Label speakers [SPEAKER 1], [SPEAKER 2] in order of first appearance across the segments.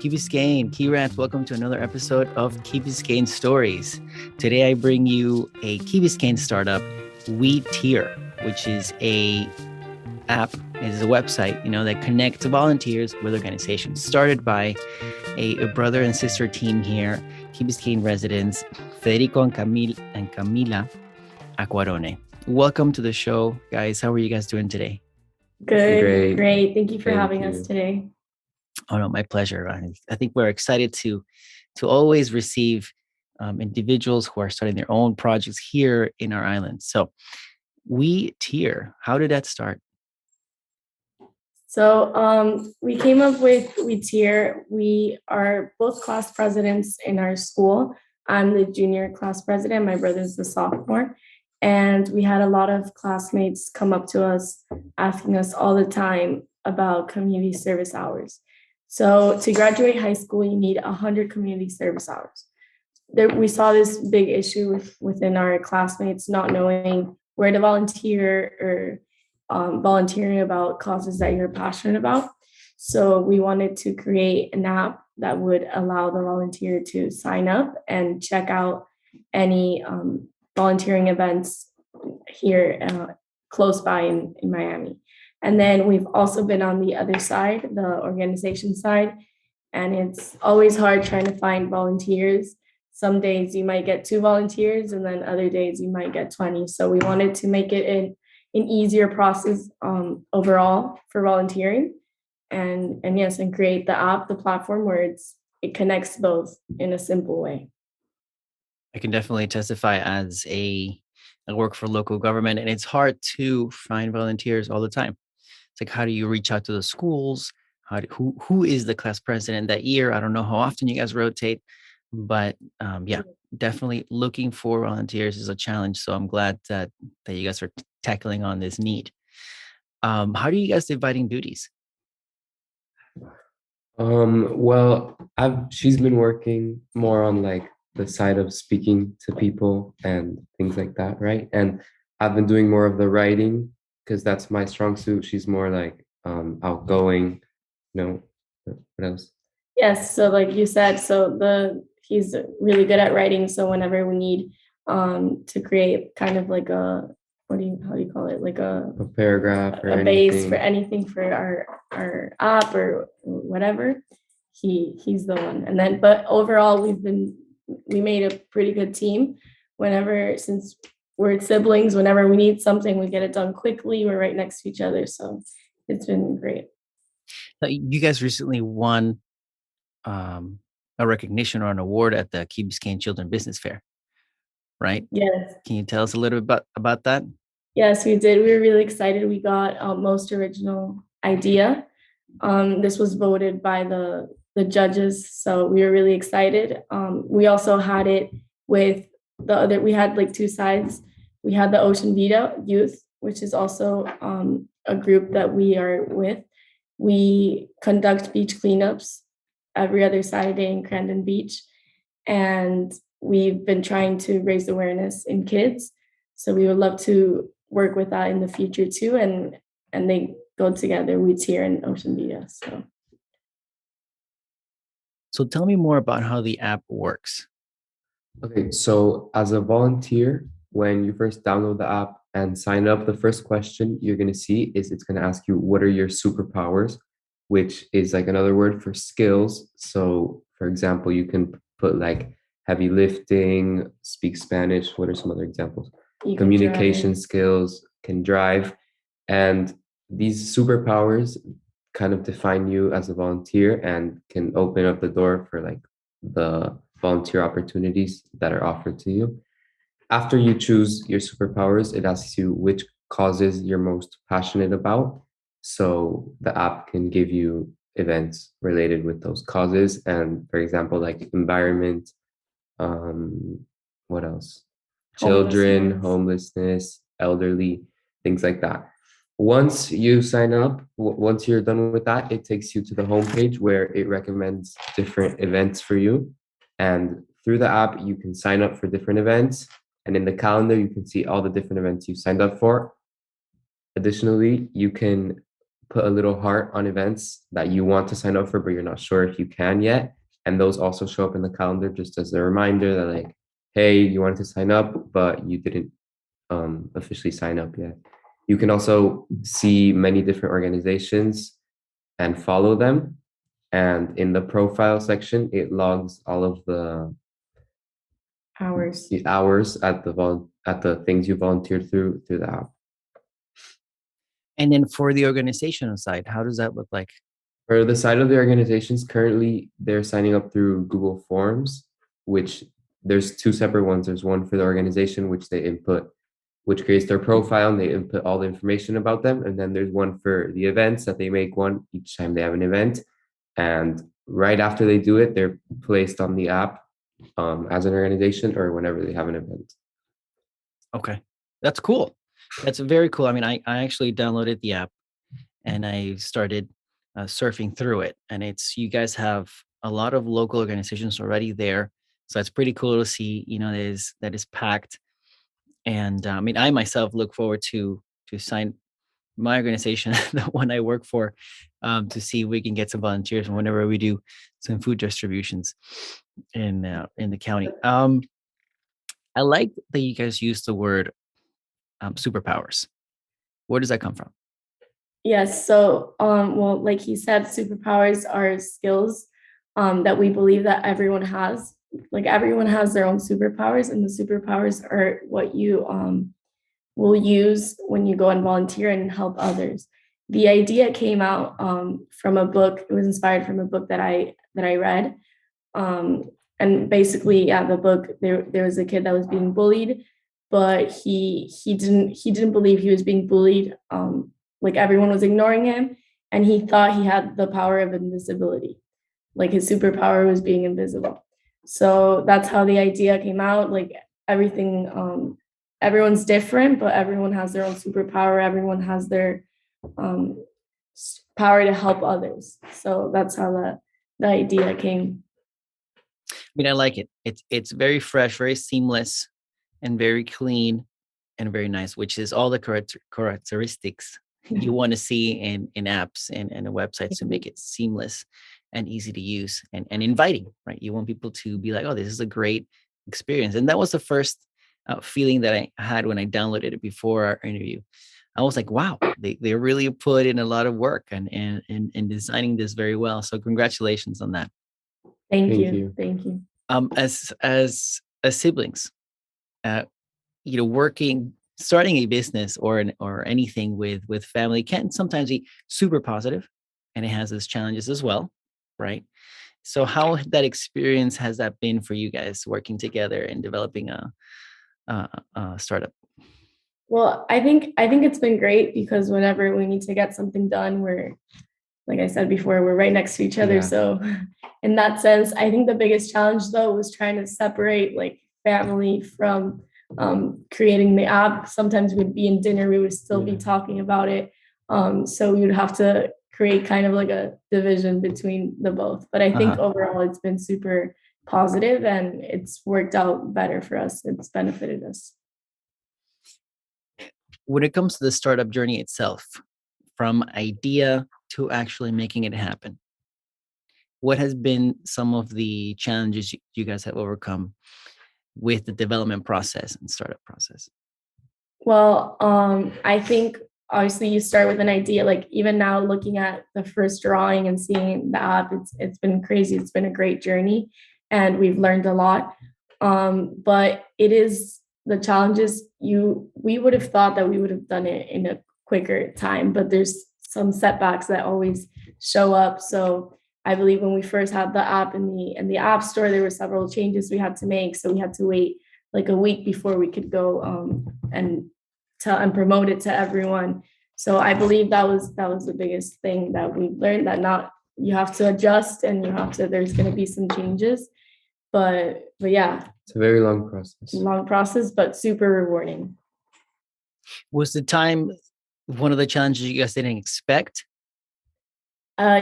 [SPEAKER 1] Key Biscayne, Key Rats, welcome to another episode of Key Biscayne Stories. Today I bring you a Key Biscayne startup, We Teer, which is a app, it is a website, that connects volunteers with organizations. Started by a brother and sister team here, Key Biscayne residents, Federico and Camila Acquarone. Welcome to the show, guys. How are you guys doing today?
[SPEAKER 2] Good, great. Thank you for having us today.
[SPEAKER 1] Oh no, my pleasure. I think we're excited to always receive individuals who are starting their own projects here in our island. So, We Teer, how did that start?
[SPEAKER 2] So we came up with We Teer. We are both class presidents in our school. I'm the junior class president. My brother's the sophomore. And we had a lot of classmates come up to us asking us all the time about community service hours. So to graduate high school, you need 100 community service hours. We saw this big issue within our classmates not knowing where to volunteer or volunteering about causes that you're passionate about. So we wanted to create an app that would allow the volunteer to sign up and check out any volunteering events here close by in Miami. And then we've also been on the other side, the organization side, and it's always hard trying to find volunteers. Some days you might get 2 volunteers, and then other days you might get 20. So we wanted to make it an easier process overall for volunteering, and create the app, the platform where it connects both in a simple way.
[SPEAKER 1] I can definitely testify as I work for local government, and it's hard to find volunteers all the time. It's like, how do you reach out to the schools? Who is the class president that year? I don't know how often you guys rotate, but definitely looking for volunteers is a challenge. So I'm glad that you guys are tackling on this need. How do you guys dividing duties?
[SPEAKER 3] Well, she's been working more on like the side of speaking to people and things like that, right? And I've been doing more of the writing because that's my strong suit. She's more like outgoing, what else?
[SPEAKER 2] Yes, so like you said, he's really good at writing. So whenever we need to create kind of like how do you call it? Like a
[SPEAKER 3] paragraph or
[SPEAKER 2] a base for anything for our app or whatever, he's the one. And then, but overall, we made a pretty good team. Since we're siblings, whenever we need something, we get it done quickly. We're right next to each other. So it's been great.
[SPEAKER 1] You guys recently won a recognition or an award at the Key Biscayne Children Business Fair, right?
[SPEAKER 2] Yes.
[SPEAKER 1] Can you tell us a little bit about that?
[SPEAKER 2] Yes, we did. We were really excited. We got most original idea. This was voted by the judges, so we were really excited. We also had it with we had like 2 sides. We had the Ocean Vita Youth, which is also a group that we are with. We conduct beach cleanups every other Saturday in Crandon Beach, and we've been trying to raise awareness in kids. So we would love to work with that in the future too, and they go together. We Teer and Ocean Vita.
[SPEAKER 1] So tell me more about how the app works.
[SPEAKER 3] Okay, so as a volunteer, when you first download the app and sign up, the first question you're going to see is it's going to ask you, what are your superpowers, which is like another word for skills. So for example, you can put like heavy lifting, speak Spanish. What are some other examples? Communication skills, can drive. And these superpowers kind of define you as a volunteer and can open up the door for like the volunteer opportunities that are offered to you. After you choose your superpowers, it asks you which causes you're most passionate about. So the app can give you events related with those causes. And for example, like environment, what else? Children, homelessness, elderly, things like that. Once you sign up, once you're done with that, it takes you to the homepage where it recommends different events for you. And through the app, you can sign up for different events. And in the calendar, you can see all the different events you signed up for. Additionally, you can put a little heart on events that you want to sign up for, but you're not sure if you can yet. And those also show up in the calendar just as a reminder that, like, hey, you wanted to sign up, but you didn't officially sign up yet. You can also see many different organizations and follow them. And in the profile section, it logs all of
[SPEAKER 2] Hours.
[SPEAKER 3] the hours at the things you volunteered through the app.
[SPEAKER 1] And then for the organizational side, how does that look like?
[SPEAKER 3] For the side of the organizations, currently they're signing up through Google Forms, which there's two separate ones. There's one for the organization, which they input, which creates their profile, and they input all the information about them. And then there's one for the events that they make one each time they have an event. And right after they do it, they're placed on the app as an organization or whenever they have an event.
[SPEAKER 1] Okay. That's cool. That's very cool. I mean, I actually downloaded the app and I started surfing through it. And you guys have a lot of local organizations already there. So it's pretty cool to see, that is packed. And I mean, I myself look forward to sign my organization, the one I work for, to see if we can get some volunteers whenever we do some food distributions in the county. I like that you guys use the word superpowers. Where does that come from?
[SPEAKER 2] Yes. So, well, like he said, superpowers are skills that we believe that everyone has. Like everyone has their own superpowers, and the superpowers are what you will use when you go and volunteer and help others. The idea came out from a book. It was inspired from a book that I read. And basically, yeah, the book, there was a kid that was being bullied, but he didn't believe he was being bullied. Like everyone was ignoring him, and he thought he had the power of invisibility. Like his superpower was being invisible. So that's how the idea came out. Like everything, everyone's different, but everyone has their own superpower. Everyone has their power to help others. So that's how the idea came.
[SPEAKER 1] I mean, I like it. It's very fresh, very seamless, and very clean and very nice, which is all the characteristics you want to see in apps and websites to make it seamless and easy to use and inviting, right? You want people to be like, oh, this is a great experience. And that was the first feeling that I had when I downloaded it before our interview. I was like, wow, they really put in a lot of work and designing this very well. So congratulations on that.
[SPEAKER 2] Thank you.
[SPEAKER 1] As siblings, starting a business or anything with family can sometimes be super positive, and it has its challenges as well, right? So how that experience has that been for you guys working together and developing a startup?
[SPEAKER 2] Well, I think it's been great because whenever we need to get something done, we're, like I said before, we're right next to each other. Yeah. So in that sense, I think the biggest challenge though was trying to separate like family from creating the app. Sometimes we'd be in dinner, we would still be talking about it. So we would have to create kind of like a division between the both. But I think overall it's been super positive and it's worked out better for us. It's benefited us.
[SPEAKER 1] When it comes to the startup journey itself, from idea to actually making it happen, what has been some of the challenges you guys have overcome with the development process and startup process?
[SPEAKER 2] Well, I think obviously you start with an idea. Like even now, looking at the first drawing and seeing the app, it's been crazy. It's been a great journey, and we've learned a lot. But it is the challenges. We would have thought that we would have done it in a quicker time, but there's some setbacks that always show up. So I believe when we first had the app in the app store, there were several changes we had to make. So we had to wait like a week before we could go and promote it to everyone. So I believe that was the biggest thing that we learned, that you have to adjust and there's going to be some changes, but yeah.
[SPEAKER 3] It's a very long process.
[SPEAKER 2] Long process, but super rewarding.
[SPEAKER 1] Was the time one of the challenges you guys didn't expect?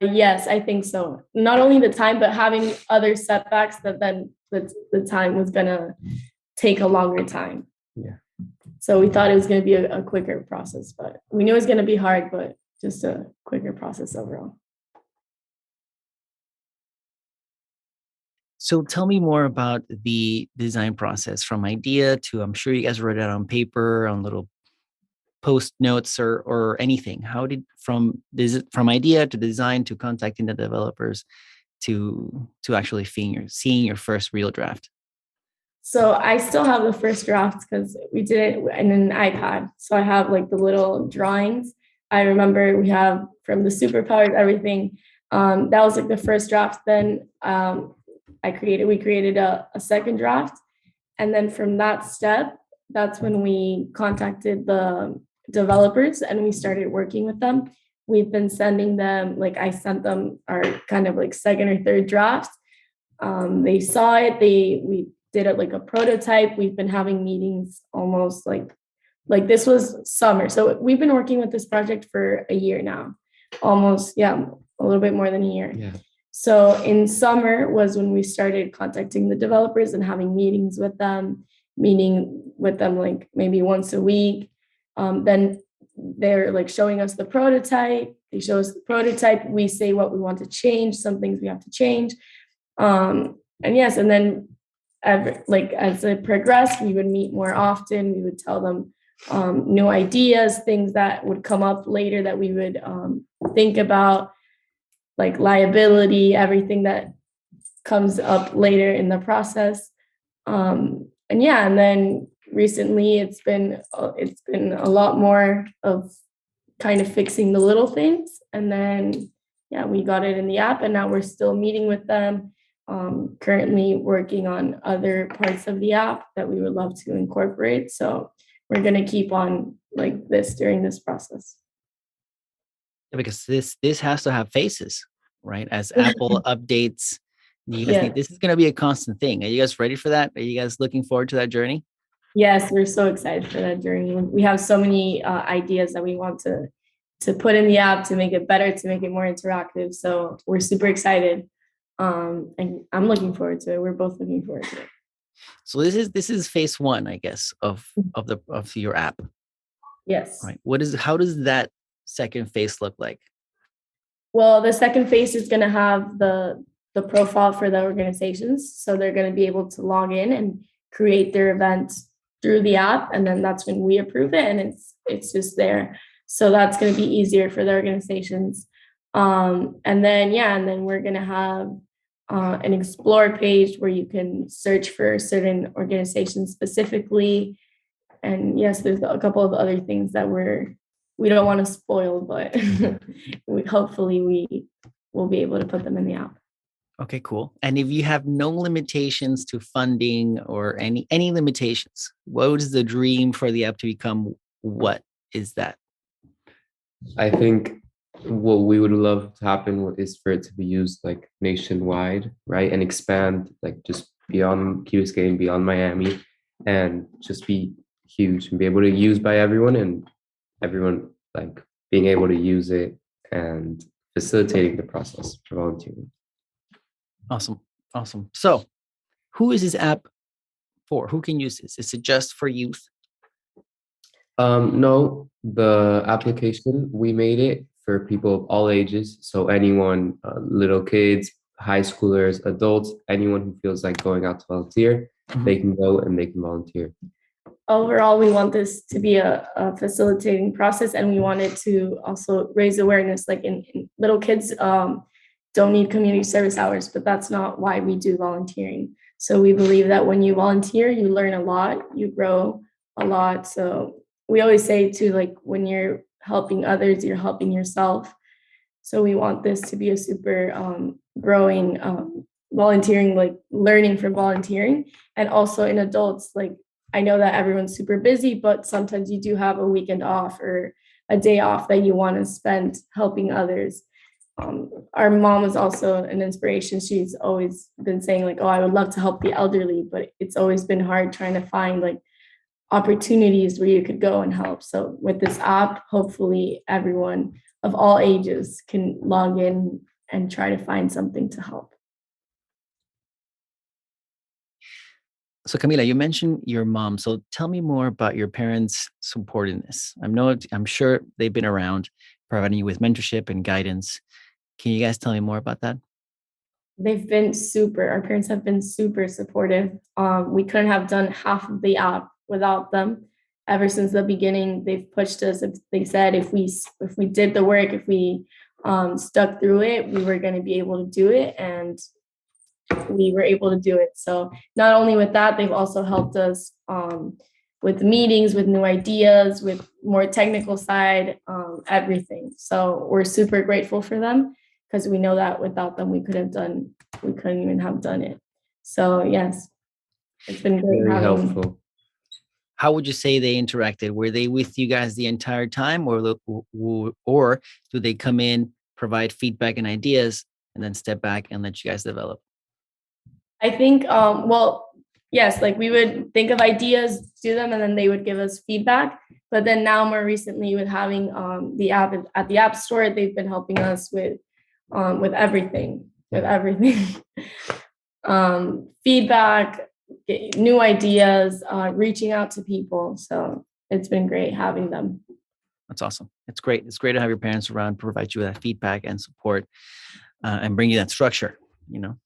[SPEAKER 2] Yes, I think so. Not only the time, but having other setbacks that then the time was gonna take a longer time.
[SPEAKER 3] Yeah.
[SPEAKER 2] So we thought it was gonna be a quicker process, but we knew it was gonna be hard, but just a quicker process overall.
[SPEAKER 1] So tell me more about the design process from idea to, I'm sure you guys wrote it on paper, on little post notes or anything. How did from idea to design to contacting the developers to actually seeing your first real draft?
[SPEAKER 2] So I still have the first draft because we did it in an iPad. So I have like the little drawings. I remember we have from the superpowers, everything. That was like the first draft. Then we created a second draft. And then from that step, that's when we contacted the developers and we started working with them. We've been sending them, like I sent them our kind of like second or third drafts. They saw it. We did it like a prototype. We've been having meetings almost like this was summer. So we've been working with this project for a year now, almost, yeah, a little bit more than a year.
[SPEAKER 3] Yeah.
[SPEAKER 2] So in summer was when we started contacting the developers and having meetings with them, meeting with them like maybe once a week. Then they're like showing us the prototype. They show us the prototype. We say what we want to change, some things we have to change. And yes, and then as it progressed, we would meet more often. We would tell them new ideas, things that would come up later that we would think about, like liability, everything that comes up later in the process. And then recently it's been a lot more of kind of fixing the little things. And then, yeah, we got it in the app and now we're still meeting with them. Currently working on other parts of the app that we would love to incorporate. So we're going to keep on like this during this process.
[SPEAKER 1] Because this has to have faces, right? As Apple updates, you guys need, this is going to be a constant thing. Are you guys ready for that? Are you guys looking forward to that journey?
[SPEAKER 2] Yes, we're so excited for that journey. We have so many ideas that we want to put in the app to make it better, to make it more interactive. So we're super excited. And I'm looking forward to it. We're both looking forward to it.
[SPEAKER 1] So this is phase one, I guess, of your app.
[SPEAKER 2] Yes.
[SPEAKER 1] Right. How does that second phase look like?
[SPEAKER 2] Well, the second phase is going to have the profile for the organizations. So they're going to be able to log in and create their events through the app. And then that's when we approve it and it's just there. So that's going to be easier for the organizations. And then we're going to have an explore page where you can search for certain organizations specifically. And yes, there's a couple of other things that we don't want to spoil, but hopefully we will be able to put them in the app.
[SPEAKER 1] Okay, cool. And if you have no limitations to funding or any limitations, what is the dream for the app to become? What is that?
[SPEAKER 3] I think what we would love to happen is for it to be used like nationwide, right? And expand like just beyond Key Biscayne, beyond Miami, and just be huge and be able to use by everyone and everyone like being able to use it and facilitating the process for volunteering.
[SPEAKER 1] Awesome. So who is this app for? Who can use this? Is it just for youth?
[SPEAKER 3] No, the application, we made it for people of all ages. So anyone, little kids, high schoolers, adults, anyone who feels like going out to volunteer, they can go and they can volunteer.
[SPEAKER 2] Overall, we want this to be a facilitating process, and we wanted to also raise awareness. Like in little kids don't need community service hours, but that's not why we do volunteering. So we believe that when you volunteer, you learn a lot, you grow a lot. So we always say too, like when you're helping others, you're helping yourself. So we want this to be a super growing volunteering, like learning from volunteering. And also in adults, like I know that everyone's super busy, but sometimes you do have a weekend off or a day off that you want to spend helping others. Our mom is also an inspiration. She's always been saying like, oh, I would love to help the elderly, but it's always been hard trying to find like opportunities where you could go and help. So with this app, hopefully everyone of all ages can log in and try to find something to help.
[SPEAKER 1] So Camila, you mentioned your mom. So tell me more about your parents' support in this. I'm sure they've been around, providing you with mentorship and guidance. Can you guys tell me more about that?
[SPEAKER 2] They've been our parents have been super supportive. We couldn't have done half of the app without them. Ever since the beginning, they've pushed us. They said if we did the work, if we stuck through it, we were going to be able to do it, and we were able to do it. So not only with that, they've also helped us with meetings, with new ideas, with more technical side, everything. So we're super grateful for them, because we know that without them, we couldn't even have done it. So yes, it's been great.
[SPEAKER 3] Very helpful.
[SPEAKER 1] How would you say they interacted? Were they with you guys the entire time, or do they come in, provide feedback and ideas, and then step back and let you guys develop?
[SPEAKER 2] I think, well, yes, like we would think of ideas, do them, and then they would give us feedback. But then now, more recently, with having the app at the App Store, they've been helping us with everything, feedback, new ideas, reaching out to people. So it's been great having them.
[SPEAKER 1] That's awesome. It's great. It's great to have your parents around, provide you with that feedback and support, and bring you that structure, to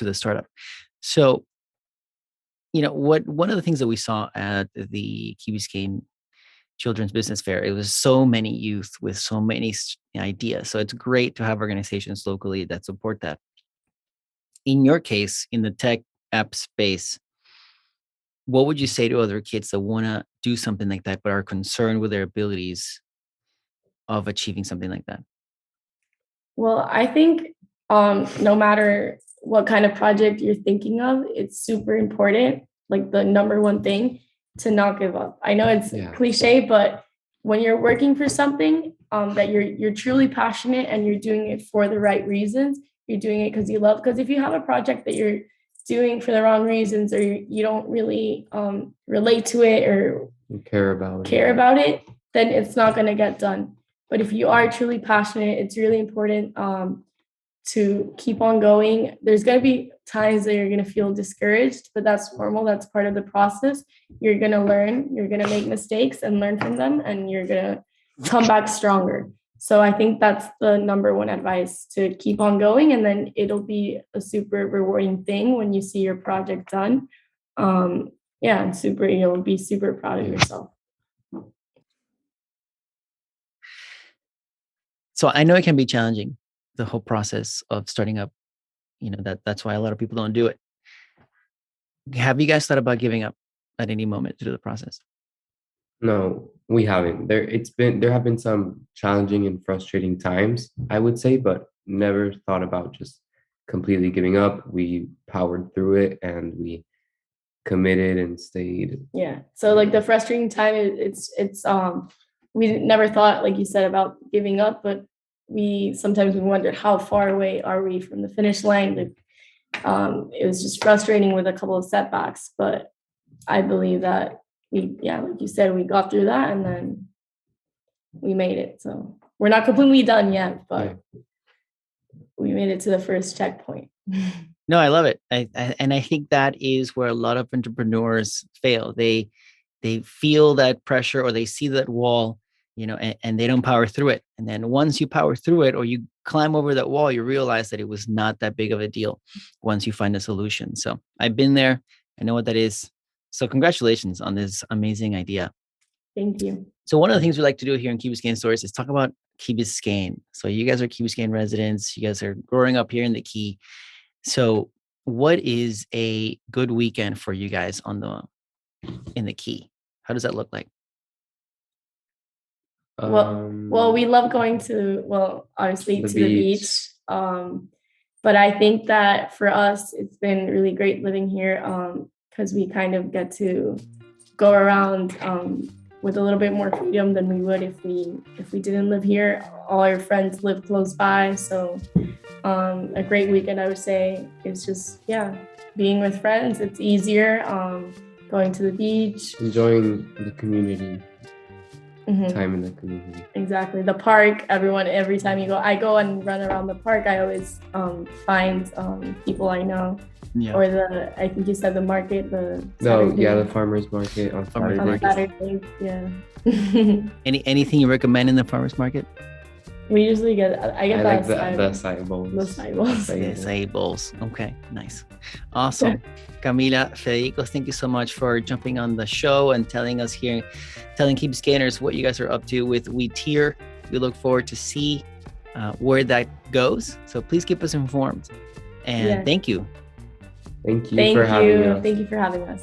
[SPEAKER 1] the startup. So, one of the things that we saw at the Key Biscayne Children's Business Fair, it was so many youth with so many ideas. So it's great to have organizations locally that support that. In your case, in the tech app space, what would you say to other kids that want to do something like that, but are concerned with their abilities of achieving something like that?
[SPEAKER 2] Well, I think no matter what kind of project you're thinking of, it's super important, like the number one thing, to not give up. I know it's cliche, but when you're working for something that you're truly passionate and you're doing it for the right reasons, you're doing it because you love. Because if you have a project that you're doing for the wrong reasons, or you don't really relate to it or care about it, then it's not going to get done. But if you are truly passionate, it's really important to keep on going. There's going to be times that you're going to feel discouraged, but that's normal. That's part of the process. You're going to learn, you're going to make mistakes and learn from them, and you're going to come back stronger. So I think that's the number one advice, to keep on going, and then it'll be a super rewarding thing when you see your project done. You'll be super proud of yourself.
[SPEAKER 1] So I know it can be challenging, the whole process of starting up. That's why a lot of people don't do it. Have you guys thought about giving up at any moment through the process?
[SPEAKER 3] No, we haven't. There have been some challenging and frustrating times, I would say, but never thought about just completely giving up. We powered through it and we committed and stayed.
[SPEAKER 2] Yeah. So like the frustrating time, it's we never thought, like you said, about giving up, but sometimes we wondered how far away are we from the finish line. It was just frustrating with a couple of setbacks, but I believe that like you said, we got through that and then we made it. So we're not completely done yet, but we made it to the first checkpoint.
[SPEAKER 1] No, I love it. I think that is where a lot of entrepreneurs fail. They feel that pressure, or they see that wall, and they don't power through it. And then once you power through it, or you climb over that wall, you realize that it was not that big of a deal once you find a solution. So I've been there. I know what that is. So congratulations on this amazing idea.
[SPEAKER 2] Thank you.
[SPEAKER 1] So one of the things we like to do here in Key Biscayne Stories is talk about Key Biscayne. So you guys are Key Biscayne residents. You guys are growing up here in the Key. So what is a good weekend for you guys in the Key? How does that look like?
[SPEAKER 2] Well, we love going obviously to the beach. But I think that for us, it's been really great living here, because we kind of get to go around with a little bit more freedom than we would if we didn't live here. All our friends live close by, so a great weekend, I would say, is just being with friends. It's easier, going to the beach,
[SPEAKER 3] enjoying the community.
[SPEAKER 2] Mhm.
[SPEAKER 3] time in the community.
[SPEAKER 2] Exactly. The park, every time you go, I go and run around the park. I always find people I know.
[SPEAKER 1] Yeah.
[SPEAKER 2] Or I think you said the market,
[SPEAKER 3] No,
[SPEAKER 2] Saturday.
[SPEAKER 3] yeah, the farmers market on
[SPEAKER 1] Farmers
[SPEAKER 3] Saturday.
[SPEAKER 1] market.
[SPEAKER 2] On Saturdays, yeah.
[SPEAKER 1] Anything you recommend in the farmers market?
[SPEAKER 2] We usually I
[SPEAKER 3] I
[SPEAKER 2] get
[SPEAKER 3] like the
[SPEAKER 2] acai
[SPEAKER 3] acai bowls.
[SPEAKER 2] the acai bowls.
[SPEAKER 3] Acai
[SPEAKER 1] Yes,
[SPEAKER 3] bowls.
[SPEAKER 1] acai bowls. Okay, nice. Awesome. Camila, Federico, thank you so much for jumping on the show and telling Key Biscayneers what you guys are up to with We Teer. We look forward to see where that goes. So please keep us informed. And
[SPEAKER 2] Yes.
[SPEAKER 1] thank you.
[SPEAKER 3] Thank you for having us.
[SPEAKER 2] Thank you for having us.